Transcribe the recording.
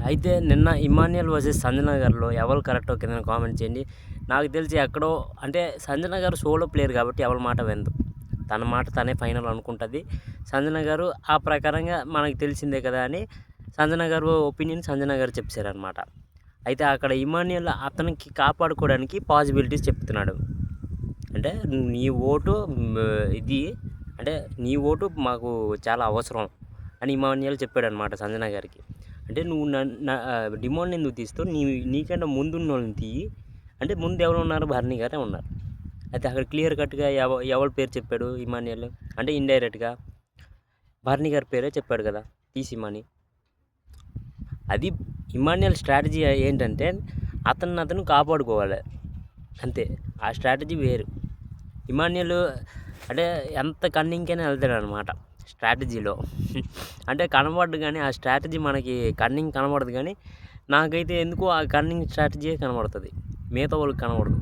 అయితే నిన్న ఇమాన్యుయల్ వర్సెస్ సంజన గారిలో ఎవరు కరెక్టో కింద కామెంట్ చేయండి. నాకు తెలిసి ఎక్కడో అంటే సంజన గారు సోలో ప్లేయర్ కాబట్టి ఎవరి మాట వినదు. తన మాట తనే ఫైనల్ అనుకుంటుంది. సంజన గారు ఆ ప్రకారంగా మనకు తెలిసిందే కదా అని సంజన గారు ఒపీనియన్ సంజన గారు చెప్పారనమాట. అయితే అక్కడ ఇమాన్యుయల్ అతనికి కాపాడుకోవడానికి పాసిబిలిటీస్ చెప్తున్నాడు. అంటే నీ ఓటు ఇది అంటే నీ ఓటు మాకు చాలా అవసరం అని ఇమాన్యుయల్ చెప్పాడనమాట సంజన గారికి. అంటే నువ్వు డిమాండ్ ఎందుకు తీస్తావు, నీకంటే ముందున్న వాళ్ళని తీయి అంటే ముందు ఎవరు ఉన్నారు, భరణి గారే ఉన్నారు. అయితే అక్కడ క్లియర్ కట్గా ఎవరి పేరు చెప్పాడు ఇమాన్యుయల్ అంటే ఇండైరెక్ట్గా భరణి గారి పేరే చెప్పాడు కదా తీసిమని. అది ఇమాన్యుయల్ స్ట్రాటజీ ఏంటంటే అతను కాపాడుకోవాలి అంతే. ఆ స్ట్రాటజీ వేరు. ఇమాన్యుయల్ అంటే ఎంత కన్నింగ్కైనా వెళ్తాడు అనమాట స్ట్రాటజీలో. అంటే కనబడదు కానీ ఆ స్ట్రాటజీ మనకి కన్నింగ్ కనబడదు, కానీ నాకైతే ఎందుకో ఆ కన్నింగ్ స్ట్రాటజీ కనబడుతుంది, మిగతా వాళ్ళకి కనబడదు.